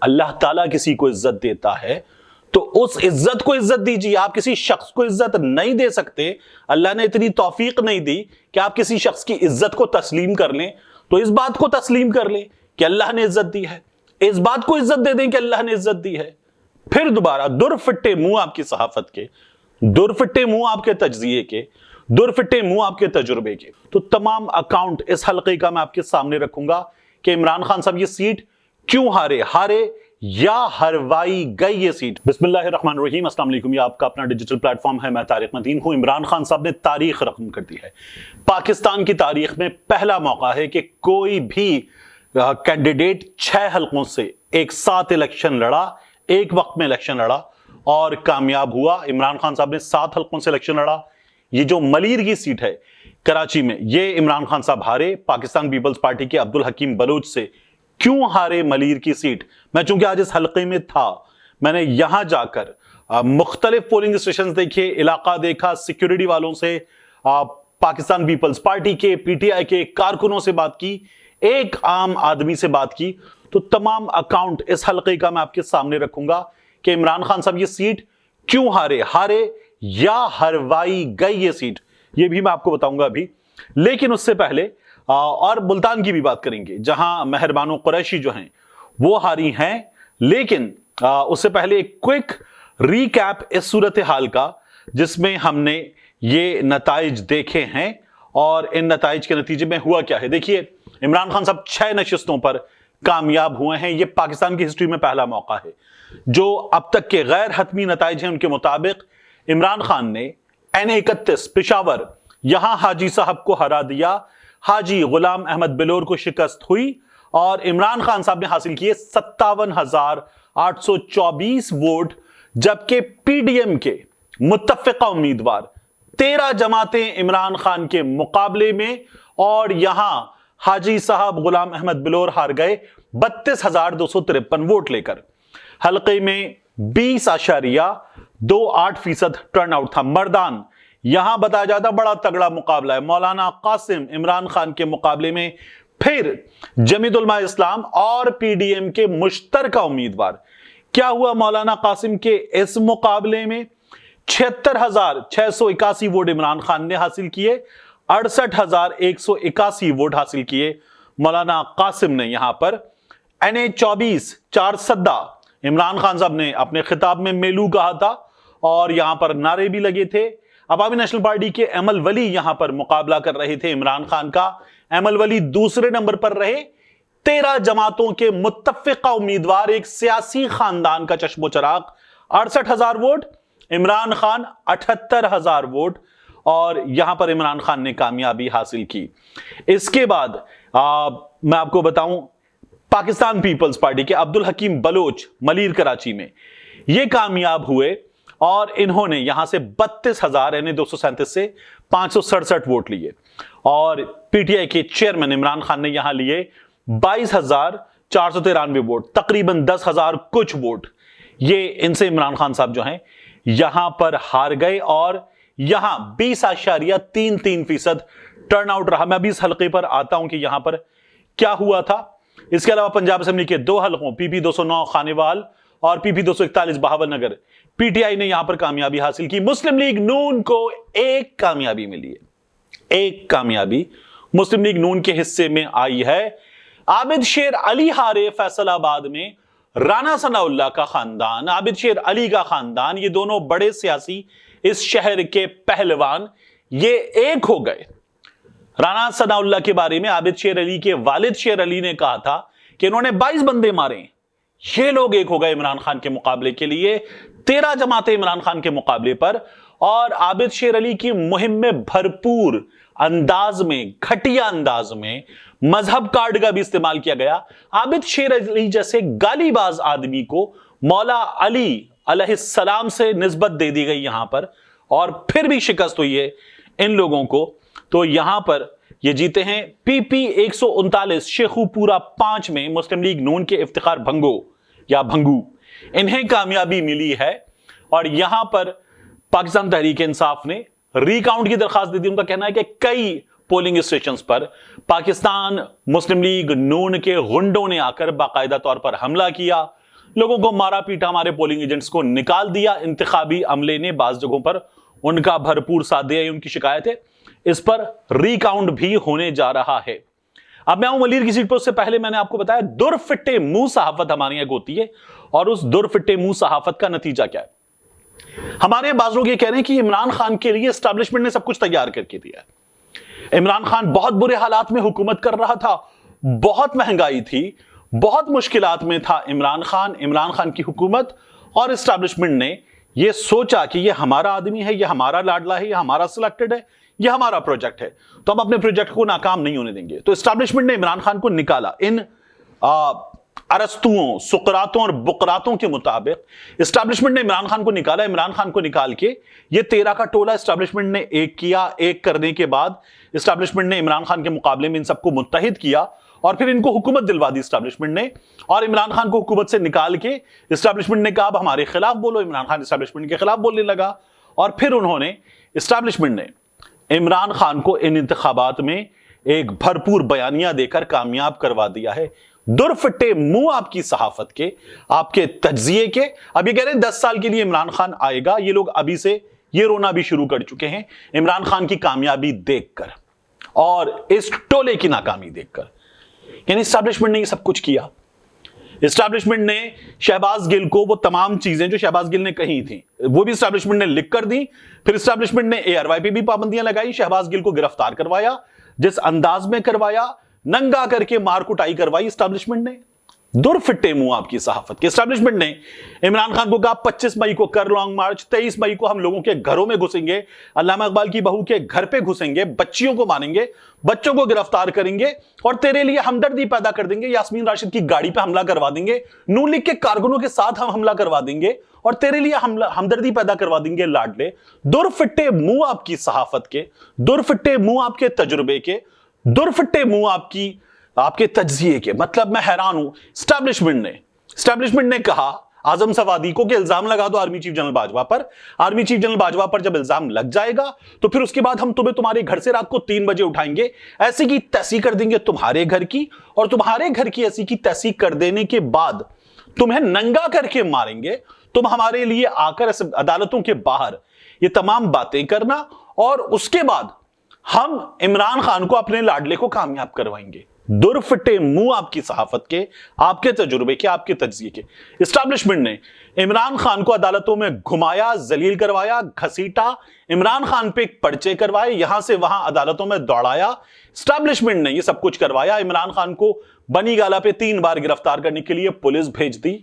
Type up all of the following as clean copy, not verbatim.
اللہ تعالیٰ کسی کو عزت دیتا ہے تو اس عزت کو عزت دیجیے. آپ کسی شخص کو عزت نہیں دے سکتے, اللہ نے اتنی توفیق نہیں دی کہ آپ کسی شخص کی عزت کو تسلیم کر لیں, تو اس بات کو تسلیم کر لیں کہ اللہ نے عزت دی ہے, اس بات کو عزت دے دیں کہ اللہ نے عزت دی ہے. پھر دوبارہ در فٹے منہ آپ کی صحافت کے, در فٹے منہ آپ کے تجزیے کے, در فٹے منہ آپ کے تجربے کے. تو تمام اکاؤنٹ اس حلقے کا میں آپ کے سامنے رکھوں گا کہ عمران خان صاحب یہ سیٹ کیوں ہارے یا ہروائی گئی یہ سیٹ. بسم اللہ الرحمن الرحیم. السلام علیکم. یہ آپ کا اپنا ڈیجیٹل پلیٹ فارم ہے, میں طارق مدین ہوں. عمران خان صاحب نے تاریخ رقم کر دی ہے. پاکستان کی تاریخ میں پہلا موقع ہے کہ کوئی بھی کینڈیڈیٹ 6 حلقوں سے ایک ساتھ الیکشن لڑا, ایک وقت میں الیکشن لڑا اور کامیاب ہوا. عمران خان صاحب نے 7 حلقوں سے الیکشن لڑا. یہ جو ملیر کی سیٹ ہے کراچی میں, یہ عمران خان صاحب ہارے پاکستان پیپلز پارٹی کے عبدالحکیم بلوچ سے. کیوں ہارے ملیر کی سیٹ؟ میں چونکہ آج اس حلقے میں تھا, میں نے یہاں جا کر مختلف پولنگ اسٹیشنز دیکھے, علاقہ دیکھا, سیکیورٹی والوں سے, پاکستان پیپلز پارٹی کے, پی ٹی آئی کے کارکنوں سے بات کی, ایک عام آدمی سے بات کی. تو تمام اکاؤنٹ اس حلقے کا میں آپ کے سامنے رکھوں گا کہ عمران خان صاحب یہ سیٹ کیوں ہارے یا ہروائی گئی یہ سیٹ, یہ بھی میں آپ کو بتاؤں گا ابھی. لیکن اس سے پہلے اور ملتان کی بھی بات کریں گے جہاں مہربان و قریشی جو ہیں وہ ہاری ہیں. لیکن اس سے پہلے ایک کوئک ریکیپ اس صورتحال کا جس میں ہم نے یہ نتائج دیکھے ہیں اور ان نتائج کے نتیجے میں ہوا کیا ہے. دیکھیے, عمران خان صاحب 6 نشستوں پر کامیاب ہوئے ہیں. یہ پاکستان کی ہسٹری میں پہلا موقع ہے. جو اب تک کے غیر حتمی نتائج ہیں ان کے مطابق عمران خان نے N31 پشاور یہاں حاجی صاحب کو ہرا دیا, حاجی غلام احمد بلور کو شکست ہوئی اور عمران خان صاحب نے حاصل کیے 57,824 ووٹ, جبکہ پی ڈی ایم کے متفقہ امیدوار 13 جماعتیں عمران خان کے مقابلے میں, اور یہاں حاجی صاحب غلام احمد بلور ہار گئے 32,253 ووٹ لے کر. حلقے میں 20.28% ٹرن آؤٹ تھا. مردان یہاں بتایا جاتا بڑا تگڑا مقابلہ ہے, مولانا قاسم عمران خان کے مقابلے میں, پھر جمیعت علماء اسلام اور پی ڈی ایم کے مشترکہ امیدوار. کیا ہوا مولانا قاسم کے اس مقابلے میں؟ 76,681 ووٹ عمران خان نے حاصل کیے, 68,181 ووٹ حاصل کیے مولانا قاسم نے. یہاں پر NA24 4 عمران خان صاحب نے اپنے خطاب میں میلو کہا تھا اور یہاں پر نعرے بھی لگے تھے. عوامی نیشنل پارٹی کے ایمل ولی یہاں پر مقابلہ کر رہے تھے عمران خان کا. ایمل ولی دوسرے نمبر پر رہے. 13 جماعتوں کے متفقہ امیدوار, ایک سیاسی خاندان کا چشم و چراغ, 68,000 ووٹ, عمران خان 78,000 ووٹ, اور یہاں پر عمران خان نے کامیابی حاصل کی. اس کے بعد میں آپ کو بتاؤں پاکستان پیپلز پارٹی کے عبدالحکیم بلوچ ملیر کراچی میں یہ کامیاب ہوئے اور انہوں نے یہاں سے 32,000 یعنی 237 سے 567 ووٹ لیے, اور پی ٹی آئی کے چیئرمین عمران خان نے یہاں لیے 22,493 ووٹ, تقریباً 10,000 کچھ ووٹ. یہ ان سے عمران خان صاحب جو ہیں یہاں پر ہار گئے اور یہاں 20.33% ٹرن آؤٹ رہا. میں ابھی اس حلقے پر آتا ہوں کہ یہاں پر کیا ہوا تھا. اس کے علاوہ پنجاب اسمبلی کے 2 حلقوں پی پی 209 خانیوال اور پی پی 241 Bahawal Nagar, P T I نے یہاں پر کامیابی حاصل کی. مسلم لیگ نون کو ایک کامیابی ملی ہے, ایک کامیابی مسلم لیگ نون کے حصے میں آئی ہے. عابد شیر علی ہارے فیصل آباد میں. رانا ثناء اللہ کا خاندان, عابد شیر علی کا خاندان, یہ دونوں بڑے سیاسی اس شہر کے پہلوان, یہ ایک ہو گئے. رانا ثناء اللہ کے بارے میں عابد شیر علی کے والد شیر علی نے کہا تھا کہ انہوں نے 22 بندے مارے. یہ لوگ ایک ہو گئے عمران خان کے مقابلے کے لیے, 13 جماعتیں عمران خان کے مقابلے پر, اور عابد شیر علی کی مہم میں بھرپور انداز میں, گھٹیا انداز میں مذہب کارڈ کا بھی استعمال کیا گیا. عابد شیر علی جیسے گالی باز آدمی کو مولا علی علیہ السلام سے نسبت دے دی گئی یہاں پر, اور پھر بھی شکست ہوئی ہے ان لوگوں کو. تو یہاں پر یہ جیتے ہیں پی پی 139 شیخو پورا 5 میں مسلم لیگ نون کے افتخار بھنگو یا بھنگو, انہیں کامیابی ملی ہے. اور یہاں پر پاکستان تحریک انصاف نے ریکاؤنٹ کی درخواست دی تھی. ان کا کہنا ہے کہ کئی پولنگ اسٹیشنز پر پاکستان مسلم لیگ نون کے غنڈوں نے آ کر باقاعدہ طور پر حملہ کیا, لوگوں کو مارا پیٹا, ہمارے پولنگ ایجنٹس کو نکال دیا. انتخابی عملے نے بعض جگہوں پر ان کا بھرپور ساتھ دیا, ان کی شکایت ہے. اس پر ری کاؤنٹ بھی ہونے جا رہا ہے. اب میں ہوں ملیر کی سیٹ پر, اس سے پہلے میں نے آپ کو بتایا در فٹے منہ صحافت ہمارے یہاں ہوتی ہے, اور اس در فٹے منہ صحافت کا نتیجہ کیا ہے. ہمارے بعض لوگ یہ کہہ رہے ہیں کہ عمران خان کے لیے اسٹیبلشمنٹ نے سب کچھ تیار کر کے دیا ہے. عمران خان بہت برے حالات میں حکومت کر رہا تھا, بہت مہنگائی تھی, بہت مشکلات میں تھا عمران خان کی حکومت, اور اسٹیبلشمنٹ نے یہ سوچا کہ یہ ہمارا آدمی ہے, یہ ہمارا لاڈلا ہے, یہ ہمارا سلیکٹڈ ہے, یہ ہمارا پروجیکٹ ہے, تو ہم اپنے پروجیکٹ کو ناکام نہیں ہونے دیں گے. تو اسٹیبلشمنٹ نے عمران خان کو نکالا. ان ارسطوؤں, سقراطوں اور بقراطوں کے مطابق اسٹیبلشمنٹ نے عمران خان کو نکالا. عمران خان کو نکال کے یہ 13 کا ٹولہ اسٹیبلشمنٹ نے ایک کیا. ایک کرنے کے بعد اسٹیبلشمنٹ نے عمران خان کے مقابلے میں ان سب کو متحد کیا, اور پھر ان کو حکومت دلوا دی اسٹیبلشمنٹ نے. اور عمران خان کو حکومت سے نکال کے اسٹیبلشمنٹ نے کہا اب ہمارے خلاف بولو. عمران خان اسٹیبلشمنٹ کے خلاف بولنے لگا, اور پھر انہوں نے اسٹیبلشمنٹ نے عمران خان کو ان انتخابات میں ایک بھرپور بیانیہ دے کر کامیاب کروا دیا ہے. در فٹے منہ آپ کی صحافت کے, آپ کے تجزیے کے. اب یہ کہہ رہے ہیں 10 سال کے لیے عمران خان آئے گا. یہ لوگ ابھی سے یہ رونا بھی شروع کر چکے ہیں عمران خان کی کامیابی دیکھ کر اور اس ٹولے کی ناکامی دیکھ کر. یعنی اسٹیبلشمنٹ نے یہ سب کچھ کیا. اسٹیبلشمنٹ نے شہباز گل کو وہ تمام چیزیں جو شہباز گل نے کہی تھیں وہ بھی اسٹیبلشمنٹ نے لکھ کر دی. پھر اسٹیبلشمنٹ نے ARY پہ بھی پابندیاں لگائی, شہباز گل کو گرفتار کروایا, جس انداز میں کروایا, ننگا کر کے مار کٹائی کروائی اسٹیبلشمنٹ نے. در فٹے منہ آپ کی صحافت کے. اسٹیبلشمنٹ نے عمران خان کو کہا 25 مئی کو کر لانگ مارچ, 23 مئی کو ہم لوگوں کے گھروں میں گھسیں گے, علامہ اقبال کی بہو کے گھر پہ گھسیں گے, بچیوں کو ماریں گے, بچوں کو گرفتار کریں گے, اور تیرے لیے ہمدردی پیدا کر دیں گے. یاسمین راشد کی گاڑی پہ حملہ کروا دیں گے, نون لیگ کے کارکنوں کے ساتھ ہم حملہ کروا دیں گے, اور تیرے لیے ہمدردی پیدا کروا دیں گے لاڈلے. در فٹے منہ آپ کی صحافت کے, در فٹے منہ آپ کے تجربے کے, در فٹے منہ آپ کے تجزیے کے. مطلب میں حیران ہوں. اسٹیبلشمنٹ نے کہا اعظم سوادی کو کہ الزام لگا دو آرمی چیف جنرل باجوہ پر. آرمی چیف جنرل باجوہ پر جب الزام لگ جائے گا تو پھر اس کے بعد ہم تمہارے گھر سے رات کو 3 بجے اٹھائیں گے, ایسی کی تیسی کر دیں گے تمہارے گھر کی, اور تمہارے گھر کی ایسی کی تیسی کر دینے کے بعد تمہیں ننگا کر کے ماریں گے. تم ہمارے لیے آ کر عدالتوں کے باہر یہ تمام باتیں کرنا, اور اس کے بعد ہم عمران خان کو اپنے لاڈلے کو کامیاب کروائیں گے. در فٹے منہ آپ کی صحافت کے, آپ کے تجربے کے, آپ کے تجزیے کے. اسٹیبلشمنٹ نے عمران خان کو عدالتوں میں گھمایا, ذلیل کروایا, گھسیٹا, عمران خان پہ پرچے کروائے, یہاں سے وہاں عدالتوں میں دوڑایا. اسٹیبلشمنٹ نے یہ سب کچھ کروایا. عمران خان کو بنی گالا پہ 3 بار گرفتار کرنے کے لیے پولیس بھیج دی.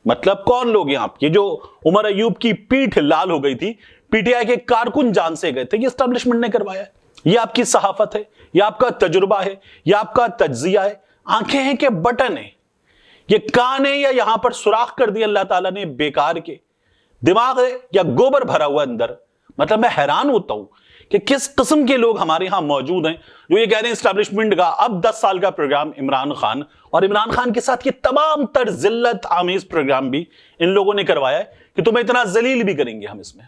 مطلب کون لوگ ہیں آپ؟ یہ جو عمر ایوب کی پیٹھ لال ہو گئی تھی, PTI کے کارکن جان سے گئے تھے, یہ اسٹیبلشمنٹ نے کروایا. یہ آپ کی صحافت ہے, یہ آپ کا تجربہ ہے, یہ آپ کا تجزیہ ہے. آنکھیں ہیں کہ بٹن ہے, یہ کان ہے یا یہاں پر سوراخ کر دیا اللہ تعالیٰ نے بیکار کے, دماغ ہے یا گوبر بھرا ہوا اندر. مطلب میں حیران ہوتا ہوں کہ کس قسم کے لوگ ہمارے ہاں موجود ہیں جو یہ کہہ رہے ہیں اسٹیبلشمنٹ کا اب 10 سال کا پروگرام عمران خان, اور عمران خان کے ساتھ یہ تمام تر ذلت آمیز پروگرام بھی ان لوگوں نے کروایا ہے کہ تمہیں اتنا ذلیل بھی کریں گے ہم اس میں.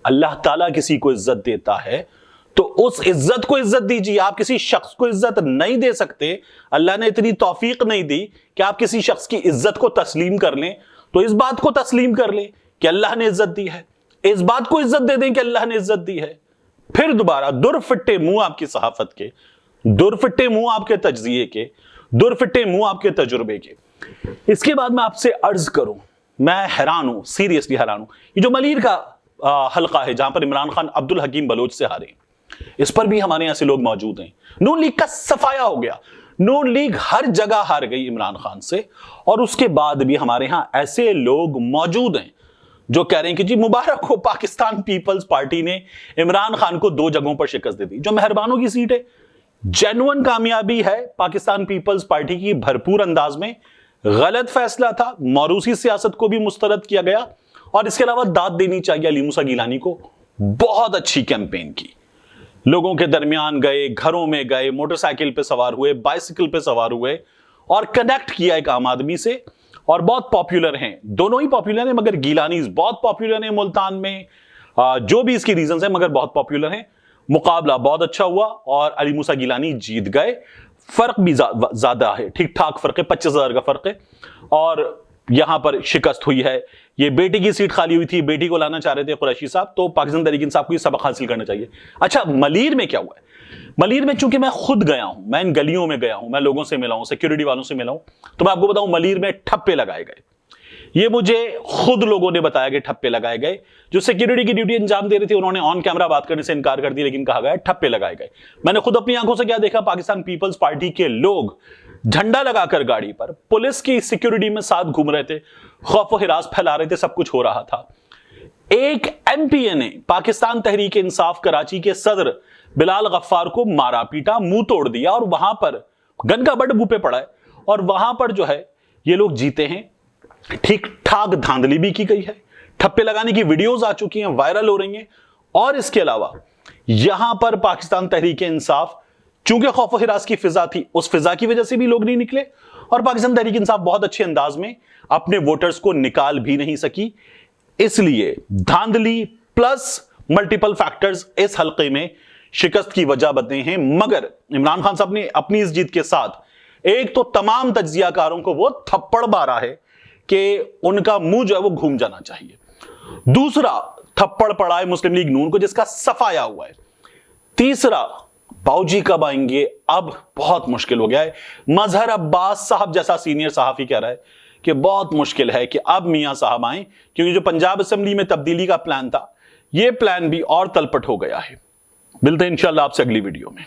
اللہ تعالیٰ کسی کو عزت دیتا ہے تو اس عزت کو عزت دیجیے. آپ کسی شخص کو عزت نہیں دے سکتے, اللہ نے اتنی توفیق نہیں دی کہ آپ کسی شخص کی عزت کو تسلیم کر لیں, تو اس بات کو تسلیم کر لیں کہ اللہ نے عزت دی ہے, اس بات کو عزت دے دیں کہ اللہ نے عزت دی ہے. پھر دوبارہ در فٹے منہ آپ کی صحافت کے, در فٹے منہ آپ کے تجزیے کے, در فٹے منہ آپ کے تجربے کے. اس کے بعد میں آپ سے عرض کروں, میں حیران ہوں, سیریسلی حیران ہوں. یہ جو ملیر کا حلقہ ہے جہاں پر عمران خان عبدالحکیم بلوچ سے ہارے, اس پر بھی ہمارے یہاں سے لوگ موجود ہیں. نون لیگ کا صفایا ہو گیا, نون لیگ ہر جگہ ہار گئی عمران خان سے, اور اس کے بعد بھی ہمارے ہاں ایسے لوگ موجود ہیں جو کہہ رہے ہیں کہ جی مبارک ہو, پاکستان پیپلز پارٹی نے عمران خان کو 2 جگہوں پر شکست دے دی. جو مہربانوں کی سیٹ ہے, جینوئن کامیابی ہے پاکستان پیپلز پارٹی کی, بھرپور انداز میں غلط فیصلہ تھا, موروثی سیاست کو بھی مسترد کیا گیا, اور اس کے علاوہ داد دینی چاہیے علی موسیٰ گیلانی کو, بہت اچھی کیمپین کی, لوگوں کے درمیان گئے, گھروں میں گئے, موٹر سائیکل پہ سوار ہوئے, بائسیکل پہ سوار ہوئے, اور کنیکٹ کیا ایک عام آدمی سے, اور بہت پاپولر ہیں. دونوں ہی پاپولر ہیں, مگر گیلانیز بہت پاپولر ہیں ملتان میں, جو بھی اس کی ریزنز ہیں, مگر بہت پاپولر ہیں. مقابلہ بہت اچھا ہوا اور علی موسیٰ گیلانی جیت گئے. فرق بھی زیادہ ہے, ٹھیک ٹھاک فرق ہے, 25,000 کا فرق ہے, اور یہاں پر شکست ہوئی ہے. یہ بیٹی کی سیٹ خالی ہوئی تھی, بیٹی کو لانا چاہ رہے تھے قریشی صاحب, تو پاکستان تحریک انصاف کو یہ سبق حاصل کرنا چاہیے. اچھا ملیر میں کیا ہوا ہے؟ ملیر میں چونکہ میں خود گیا ہوں, میں ان گلیوں میں گیا ہوں, میں لوگوں سے ملا ہوں, سیکیورٹی والوں سے ملا ہوں, تو میں آپ کو بتاؤں ملیر میں ٹھپے لگائے گئے. یہ مجھے خود لوگوں نے بتایا کہ ٹھپے لگائے گئے. جو سیکیورٹی کی ڈیوٹی انجام دے رہے تھے انہوں نے آن کیمرہ بات کرنے سے انکار کر دیا, لیکن کہا گیا ٹھپے لگائے گئے. میں نے خود اپنی آنکھوں سے کیا دیکھا, پاکستان پیپلز پارٹی کے لوگ جھنڈا لگا کر گاڑی پر پولیس کی سیکیورٹی میں ساتھ گھوم رہے تھے, خوف و ہراس پھیلا رہے تھے, سب کچھ ہو رہا تھا. ایک ایم پی اے نے پاکستان تحریک انصاف کراچی کے صدر بلال غفار کو مارا پیٹا, منہ توڑ دیا, اور وہاں پر گن کا بڑ منہ پہ پڑا ہے, اور وہاں پر جو ہے یہ لوگ جیتے ہیں. ٹھیک ٹھاک دھاندلی بھی کی گئی ہے, ٹھپے لگانے کی ویڈیوز آ چکی ہیں, وائرل ہو رہی ہیں. اور اس کے علاوہ یہاں پر پاکستان تحریک انصاف چونکہ خوف و ہراس کی فضا تھی, اس فضا کی وجہ سے بھی لوگ نہیں نکلے, اور پاکستان تحریک انصاف بہت اچھے انداز میں اپنے ووٹرز کو نکال بھی نہیں سکی. اس لیے دھاندلی پلس ملٹیپل فیکٹرز اس حلقے میں شکست کی وجہ بنے ہیں. مگر عمران خان صاحب نے اپنی اس جیت کے ساتھ ایک تو تمام تجزیہ کاروں کو وہ تھپڑ مارا ہے کہ ان کا منہ جو ہے وہ گھوم جانا چاہیے. دوسرا تھپڑ پڑا ہے مسلم لیگ نون کو, جس کا صفایا ہوا ہے. تیسرا باؤجی کب آئیں گے, اب بہت مشکل ہو گیا ہے. مظہر عباس صاحب جیسا سینئر صحافی کہہ رہا ہے کہ بہت مشکل ہے کہ اب میاں صاحب آئیں, کیونکہ جو پنجاب اسمبلی میں تبدیلی کا پلان تھا, یہ پلان بھی اور تلپٹ ہو گیا ہے. ملتے ہیں انشاءاللہ آپ سے اگلی ویڈیو میں.